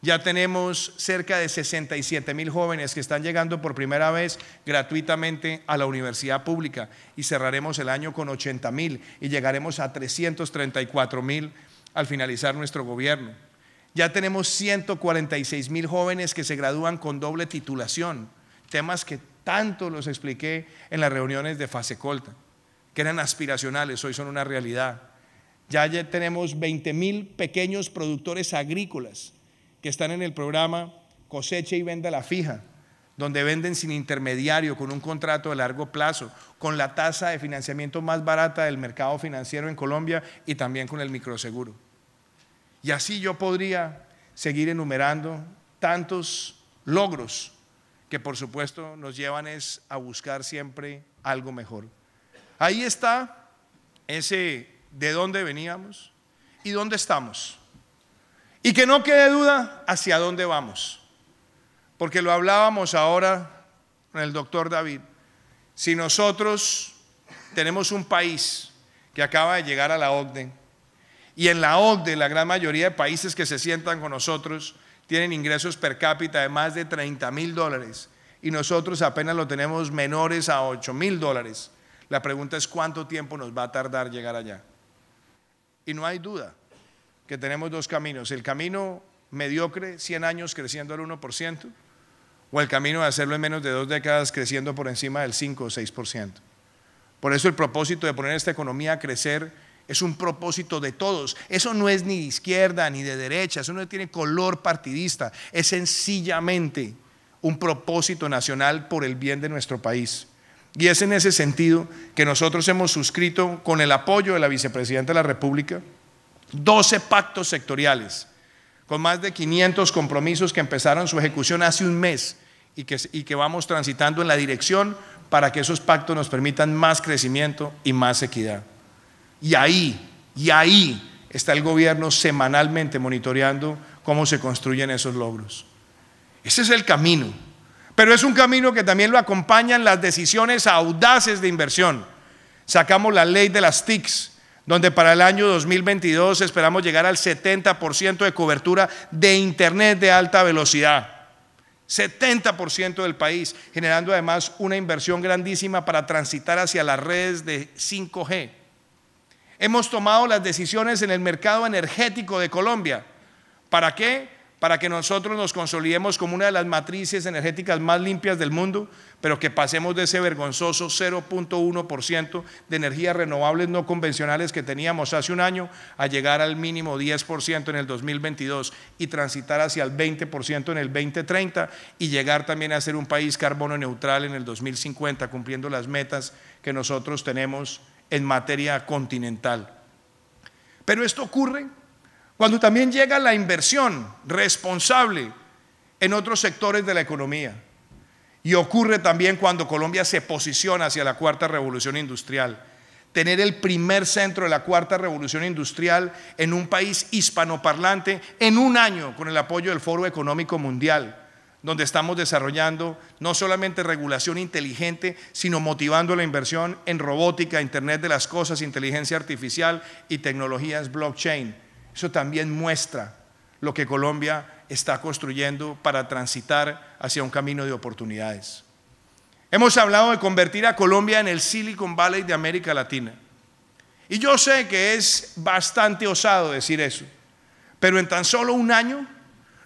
ya tenemos cerca de 67,000 jóvenes que están llegando por primera vez gratuitamente a la universidad pública y cerraremos el año con 80,000 y llegaremos a 334,000 al finalizar nuestro gobierno. Ya tenemos 146,000 jóvenes que se gradúan con doble titulación, temas que tanto los expliqué en las reuniones de Fasecolta, que eran aspiracionales, hoy son una realidad. Ya tenemos 20,000 pequeños productores agrícolas que están en el programa Cosecha y Venda la Fija, donde venden sin intermediario, con un contrato de largo plazo, con la tasa de financiamiento más barata del mercado financiero en Colombia y también con el microseguro. Y así yo podría seguir enumerando tantos logros que por supuesto nos llevan a buscar siempre algo mejor. Ahí está ese de dónde veníamos y dónde estamos. Y que no quede duda hacia dónde vamos. Porque lo hablábamos ahora con el doctor David. Si nosotros tenemos un país que acaba de llegar a la OCDE, y en la OCDE la gran mayoría de países que se sientan con nosotros tienen ingresos per cápita de más de $30,000 y nosotros apenas lo tenemos menores a $8,000. La pregunta es ¿cuánto tiempo nos va a tardar llegar allá? Y no hay duda que tenemos 2 caminos: el camino mediocre, 100 años creciendo al 1%, o el camino de hacerlo en menos de 2 décadas creciendo por encima del 5 o 6%. Por eso el propósito de poner esta economía a crecer es un propósito de todos. Eso no es ni de izquierda ni de derecha, eso no tiene color partidista, es sencillamente un propósito nacional por el bien de nuestro país. Y es en ese sentido que nosotros hemos suscrito, con el apoyo de la vicepresidenta de la República, 12 pactos sectoriales, con más de 500 compromisos que empezaron su ejecución hace un mes y que vamos transitando en la dirección para que esos pactos nos permitan más crecimiento y más equidad. Y ahí está el gobierno semanalmente monitoreando cómo se construyen esos logros. Ese es el camino. Pero es un camino que también lo acompañan las decisiones audaces de inversión. Sacamos la ley de las TICs, donde para el año 2022 esperamos llegar al 70% de cobertura de Internet de alta velocidad. 70% del país, generando además una inversión grandísima para transitar hacia las redes de 5G. Hemos tomado las decisiones en el mercado energético de Colombia. ¿Para qué? Para que nosotros nos consolidemos como una de las matrices energéticas más limpias del mundo, pero que pasemos de ese vergonzoso 0.1% de energías renovables no convencionales que teníamos hace un año a llegar al mínimo 10% en el 2022 y transitar hacia el 20% en el 2030 y llegar también a ser un país carbono neutral en el 2050, cumpliendo las metas que nosotros tenemos en materia continental. Pero esto ocurre cuando también llega la inversión responsable en otros sectores de la economía. Y ocurre también cuando Colombia se posiciona hacia la cuarta revolución industrial. Tener el primer centro de la cuarta revolución industrial en un país hispanoparlante en un año con el apoyo del Foro Económico Mundial, donde estamos desarrollando no solamente regulación inteligente, sino motivando la inversión en robótica, Internet de las cosas, inteligencia artificial y tecnologías blockchain. Eso también muestra lo que Colombia está construyendo para transitar hacia un camino de oportunidades. Hemos hablado de convertir a Colombia en el Silicon Valley de América Latina. Y yo sé que es bastante osado decir eso, pero en tan solo un año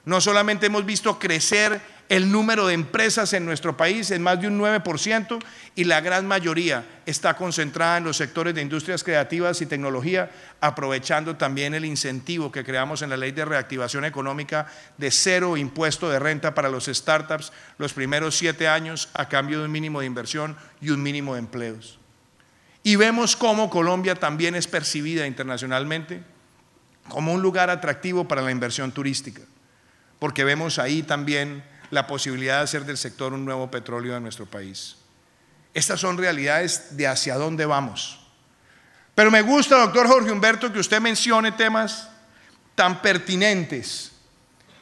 no solamente hemos visto crecer el número de empresas en nuestro país en más de un 9% y la gran mayoría está concentrada en los sectores de industrias creativas y tecnología, aprovechando también el incentivo que creamos en la Ley de Reactivación Económica de 0 impuesto de renta para los startups los primeros 7 años a cambio de un mínimo de inversión y un mínimo de empleos. Y vemos cómo Colombia también es percibida internacionalmente como un lugar atractivo para la inversión turística, porque vemos ahí también la posibilidad de hacer del sector un nuevo petróleo de nuestro país. Estas son realidades de hacia dónde vamos. Pero me gusta, doctor Jorge Humberto, que usted mencione temas tan pertinentes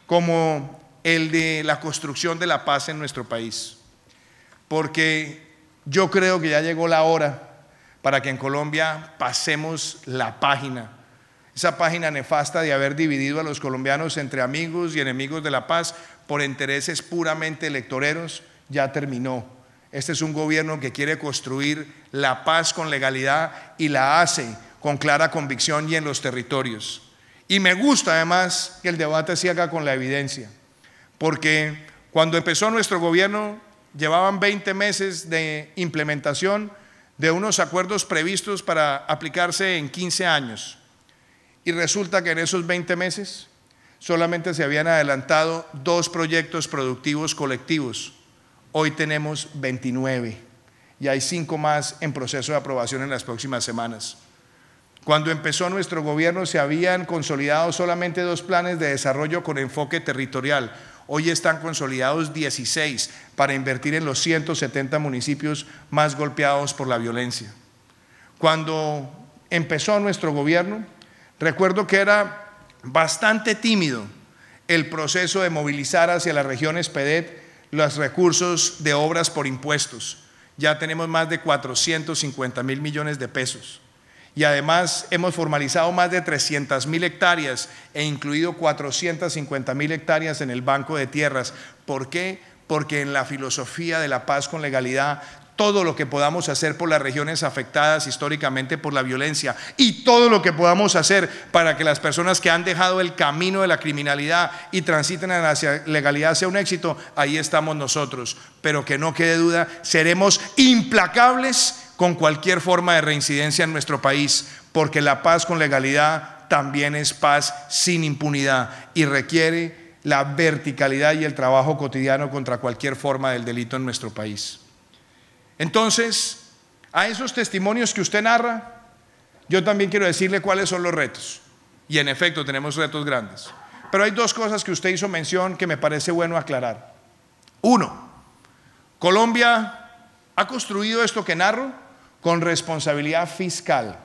como el de la construcción de la paz en nuestro país, porque yo creo que ya llegó la hora para que en Colombia pasemos la página, esa página nefasta de haber dividido a los colombianos entre amigos y enemigos de la paz por intereses puramente electoreros. Ya terminó. Este es un gobierno que quiere construir la paz con legalidad y la hace con clara convicción y en los territorios. Y me gusta además que el debate se haga con la evidencia, porque cuando empezó nuestro gobierno llevaban 20 meses de implementación de unos acuerdos previstos para aplicarse en 15 años. Y resulta que en esos 20 meses solamente se habían adelantado 2 proyectos productivos colectivos. Hoy tenemos 29 y hay 5 más en proceso de aprobación en las próximas semanas. Cuando empezó nuestro gobierno se habían consolidado solamente 2 planes de desarrollo con enfoque territorial. Hoy están consolidados 16 para invertir en los 170 municipios más golpeados por la violencia. Cuando empezó nuestro gobierno, recuerdo que era bastante tímido el proceso de movilizar hacia las regiones PEDET los recursos de obras por impuestos. Ya tenemos más de 450.000 millones de pesos. Y además hemos formalizado más de 300.000 hectáreas e incluido 450.000 hectáreas en el Banco de Tierras. ¿Por qué? Porque en la filosofía de la paz con legalidad todo lo que podamos hacer por las regiones afectadas históricamente por la violencia y todo lo que podamos hacer para que las personas que han dejado el camino de la criminalidad y transiten hacia la legalidad sea un éxito, ahí estamos nosotros. Pero que no quede duda, seremos implacables con cualquier forma de reincidencia en nuestro país, porque la paz con legalidad también es paz sin impunidad y requiere la verticalidad y el trabajo cotidiano contra cualquier forma del delito en nuestro país. Entonces, a esos testimonios que usted narra, yo también quiero decirle cuáles son los retos. Y en efecto tenemos retos grandes. Pero hay dos cosas que usted hizo mención que me parece bueno aclarar. Uno, Colombia ha construido esto que narro con responsabilidad fiscal,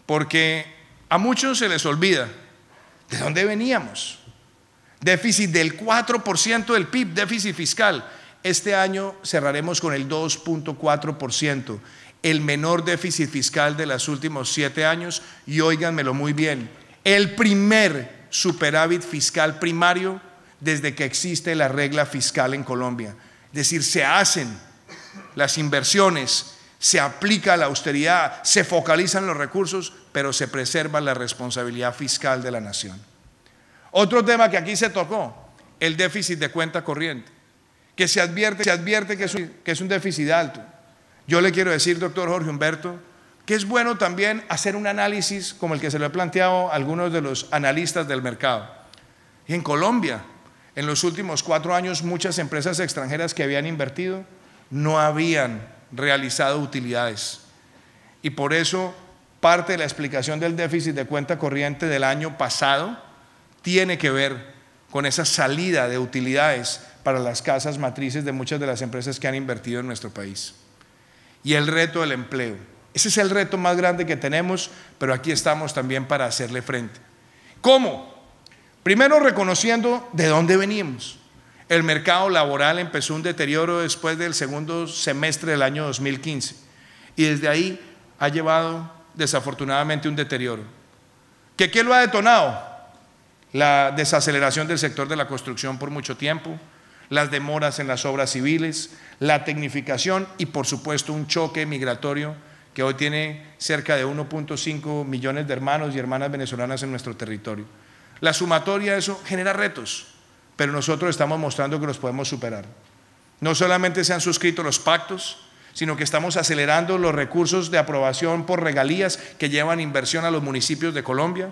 porque a muchos se les olvida de dónde veníamos. Déficit del 4% del PIB, déficit fiscal. Este año cerraremos con el 2.4%, el menor déficit fiscal de los últimos 7 años, y óiganmelo muy bien, el primer superávit fiscal primario desde que existe la regla fiscal en Colombia. Es decir, se hacen las inversiones, se aplica la austeridad, se focalizan los recursos, pero se preserva la responsabilidad fiscal de la nación. Otro tema que aquí se tocó, el déficit de cuenta corriente, que se advierte que es un déficit alto. Yo le quiero decir, doctor Jorge Humberto, que es bueno también hacer un análisis como el que se lo he planteado a algunos de los analistas del mercado. Y en Colombia, en los últimos 4 años, muchas empresas extranjeras que habían invertido no habían realizado utilidades. Y por eso parte de la explicación del déficit de cuenta corriente del año pasado tiene que ver con esa salida de utilidades para las casas matrices de muchas de las empresas que han invertido en nuestro país. Y el reto del empleo. Ese es el reto más grande que tenemos, pero aquí estamos también para hacerle frente. ¿Cómo? Primero, reconociendo de dónde venimos. El mercado laboral empezó un deterioro después del segundo semestre del año 2015 y desde ahí ha llevado desafortunadamente un deterioro. ¿Qué lo ha detonado? La desaceleración del sector de la construcción por mucho tiempo, las demoras en las obras civiles, la tecnificación y por supuesto un choque migratorio que hoy tiene cerca de 1.5 millones de hermanos y hermanas venezolanas en nuestro territorio. La sumatoria de eso genera retos, pero nosotros estamos mostrando que los podemos superar. No solamente se han suscrito los pactos, sino que estamos acelerando los recursos de aprobación por regalías que llevan inversión a los municipios de Colombia.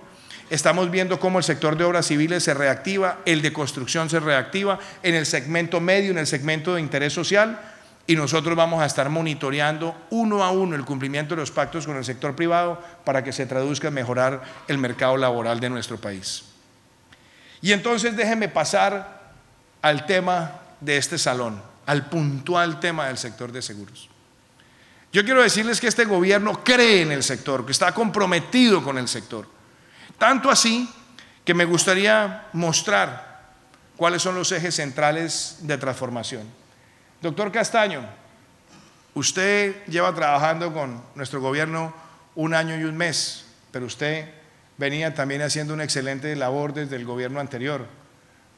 Estamos viendo cómo el sector de obras civiles se reactiva, el de construcción se reactiva, en el segmento medio, en el segmento de interés social, y nosotros vamos a estar monitoreando uno a uno el cumplimiento de los pactos con el sector privado para que se traduzca en mejorar el mercado laboral de nuestro país. Y entonces déjenme pasar al tema de este salón, al puntual tema del sector de seguros. Yo quiero decirles que este gobierno cree en el sector, que está comprometido con el sector. Tanto así que me gustaría mostrar cuáles son los ejes centrales de transformación. Doctor Castaño, usted lleva trabajando con nuestro gobierno 1 año y 1 mes, pero usted venía también haciendo una excelente labor desde el gobierno anterior,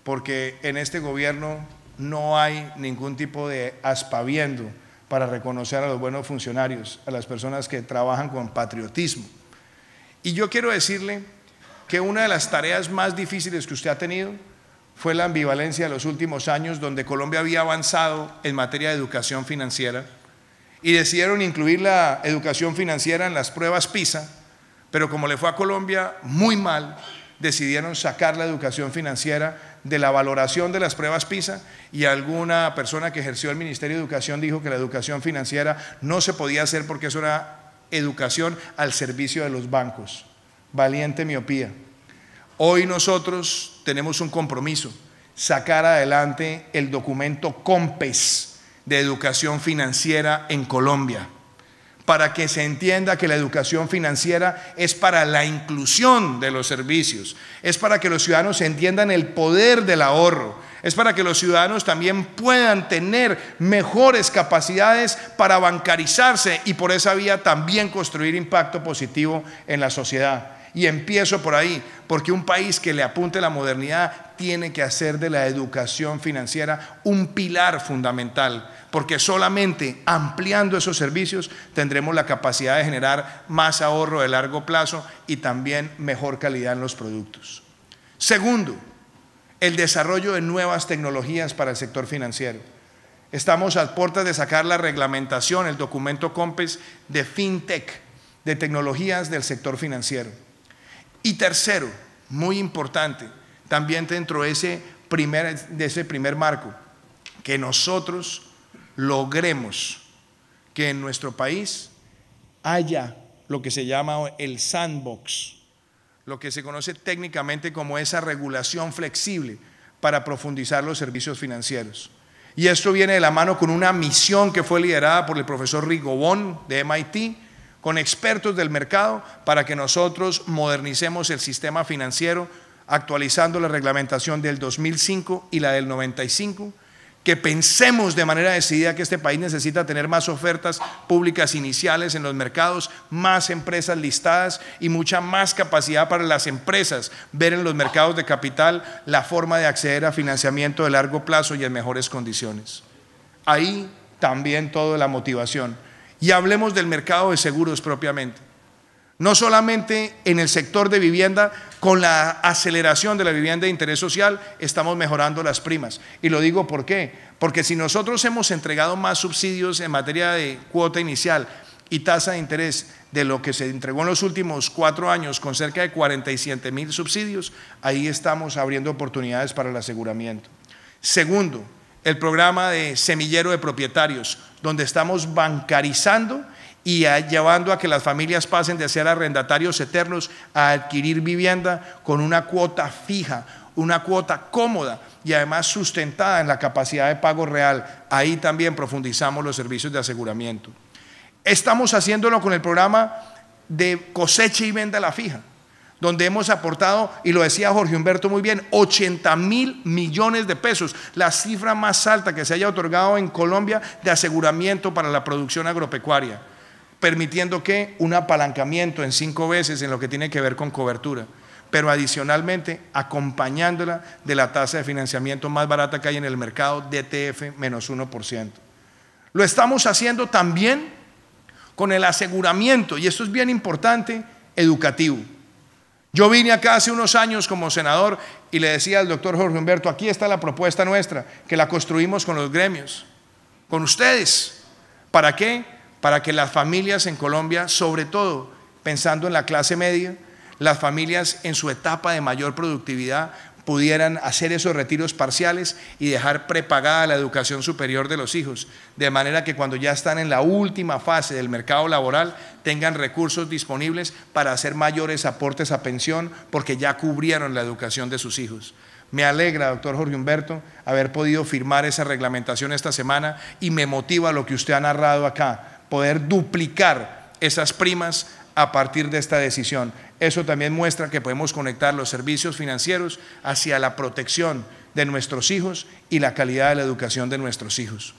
porque en este gobierno no hay ningún tipo de aspaviento para reconocer a los buenos funcionarios, a las personas que trabajan con patriotismo. Y yo quiero decirle que una de las tareas más difíciles que usted ha tenido fue la ambivalencia de los últimos años, donde Colombia había avanzado en materia de educación financiera y decidieron incluir la educación financiera en las pruebas PISA, pero como le fue a Colombia muy mal, decidieron sacar la educación financiera de la valoración de las pruebas PISA, y alguna persona que ejerció el Ministerio de Educación dijo que la educación financiera no se podía hacer porque eso era educación al servicio de los bancos. Valiente miopía. Hoy nosotros tenemos un compromiso, sacar adelante el documento COMPES de educación financiera en Colombia, para que se entienda que la educación financiera es para la inclusión de los servicios, es para que los ciudadanos entiendan el poder del ahorro, es para que los ciudadanos también puedan tener mejores capacidades para bancarizarse y por esa vía también construir impacto positivo en la sociedad. Y empiezo por ahí, porque un país que le apunte la modernidad tiene que hacer de la educación financiera un pilar fundamental, porque solamente ampliando esos servicios tendremos la capacidad de generar más ahorro de largo plazo y también mejor calidad en los productos. Segundo, el desarrollo de nuevas tecnologías para el sector financiero. Estamos a puertas de sacar la reglamentación, el documento COMPES de FinTech, de tecnologías del sector financiero. Y tercero, muy importante, también dentro de ese primer marco, que nosotros logremos que en nuestro país haya lo que se llama el sandbox, lo que se conoce técnicamente como esa regulación flexible para profundizar los servicios financieros. Y esto viene de la mano con una misión que fue liderada por el profesor Rick Gobón de MIT, con expertos del mercado, para que nosotros modernicemos el sistema financiero, actualizando la reglamentación del 2005 y la del 95, que pensemos de manera decidida que este país necesita tener más ofertas públicas iniciales en los mercados, más empresas listadas y mucha más capacidad para las empresas ver en los mercados de capital la forma de acceder a financiamiento de largo plazo y en mejores condiciones. Ahí también toda la motivación. Y hablemos del mercado de seguros propiamente. No solamente en el sector de vivienda, con la aceleración de la vivienda de interés social, estamos mejorando las primas. Y lo digo ¿por qué? Porque si nosotros hemos entregado más subsidios en materia de cuota inicial y tasa de interés de lo que se entregó en los últimos 4 años, con cerca de 47,000 subsidios, ahí estamos abriendo oportunidades para el aseguramiento. Segundo, el programa de semillero de propietarios, donde estamos bancarizando y llevando a que las familias pasen de ser arrendatarios eternos a adquirir vivienda con una cuota fija, una cuota cómoda y además sustentada en la capacidad de pago real. Ahí también profundizamos los servicios de aseguramiento. Estamos haciéndolo con el programa de cosecha y venta a la fija, donde hemos aportado, y lo decía Jorge Humberto muy bien, 80,000 millones de pesos, la cifra más alta que se haya otorgado en Colombia de aseguramiento para la producción agropecuaria, permitiendo que un apalancamiento en 5 veces en lo que tiene que ver con cobertura, pero adicionalmente acompañándola de la tasa de financiamiento más barata que hay en el mercado, DTF menos 1%. Lo estamos haciendo también con el aseguramiento, y esto es bien importante, educativo. Yo vine acá hace unos años como senador y le decía al doctor Jorge Humberto, aquí está la propuesta nuestra, que la construimos con los gremios, con ustedes. ¿Para qué? Para que las familias en Colombia, sobre todo pensando en la clase media, las familias en su etapa de mayor productividad pudieran hacer esos retiros parciales y dejar prepagada la educación superior de los hijos, de manera que cuando ya están en la última fase del mercado laboral tengan recursos disponibles para hacer mayores aportes a pensión porque ya cubrieron la educación de sus hijos. Me alegra, doctor Jorge Humberto, haber podido firmar esa reglamentación esta semana y me motiva lo que usted ha narrado acá, poder duplicar esas primas a partir de esta decisión. Eso también muestra que podemos conectar los servicios financieros hacia la protección de nuestros hijos y la calidad de la educación de nuestros hijos.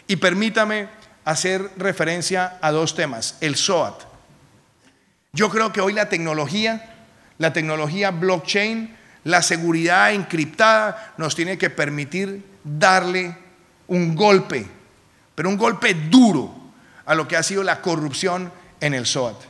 Y permítame hacer referencia a 2 temas. El SOAT. Yo creo que hoy la tecnología blockchain, la seguridad encriptada nos tiene que permitir darle un golpe, pero un golpe duro a lo que ha sido la corrupción en el SOAT.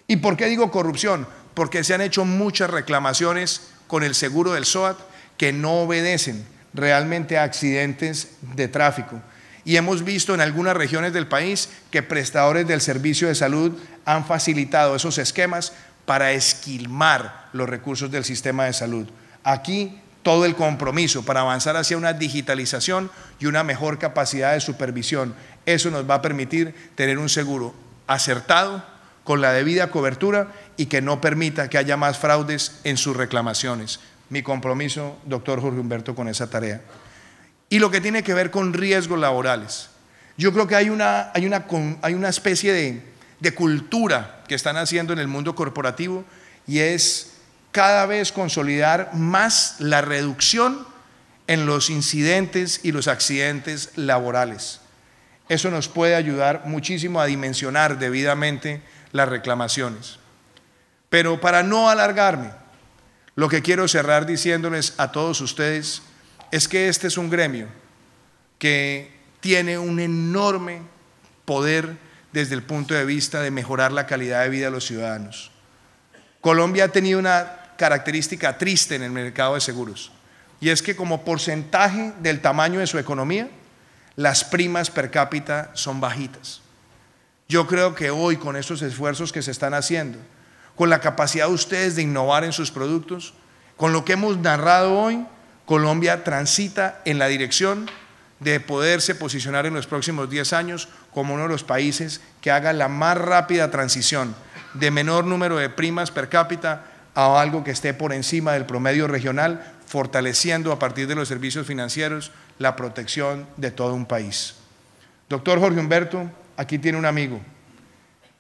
¿Y por qué digo corrupción? Porque se han hecho muchas reclamaciones con el seguro del SOAT que no obedecen realmente a accidentes de tráfico. Y hemos visto en algunas regiones del país que prestadores del servicio de salud han facilitado esos esquemas para esquilmar los recursos del sistema de salud. Aquí todo el compromiso para avanzar hacia una digitalización y una mejor capacidad de supervisión. Eso nos va a permitir tener un seguro acertado, con la debida cobertura y que no permita que haya más fraudes en sus reclamaciones. Mi compromiso, doctor Jorge Humberto, con esa tarea. Y lo que tiene que ver con riesgos laborales. Yo creo que hay una especie de cultura que están haciendo en el mundo corporativo y es cada vez consolidar más la reducción en los incidentes y los accidentes laborales. Eso nos puede ayudar muchísimo a dimensionar debidamente las reclamaciones. Pero para no alargarme, Lo que quiero cerrar diciéndoles a todos ustedes es que este es un gremio que tiene un enorme poder desde el punto de vista de mejorar la calidad de vida de los ciudadanos. Colombia ha tenido una característica triste en el mercado de seguros, y es que como porcentaje del tamaño de su economía, las primas per cápita son bajitas. Yo creo que hoy, con estos esfuerzos que se están haciendo, con la capacidad de ustedes de innovar en sus productos, con lo que hemos narrado hoy, Colombia transita en la dirección de poderse posicionar en los próximos 10 años como uno de los países que haga la más rápida transición de menor número de primas per cápita a algo que esté por encima del promedio regional, fortaleciendo a partir de los servicios financieros la protección de todo un país. Doctor Jorge Humberto, aquí tiene un amigo.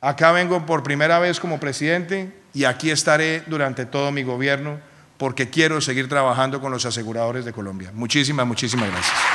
Acá vengo por primera vez como presidente y aquí estaré durante todo mi gobierno porque quiero seguir trabajando con los aseguradores de Colombia. Muchísimas gracias.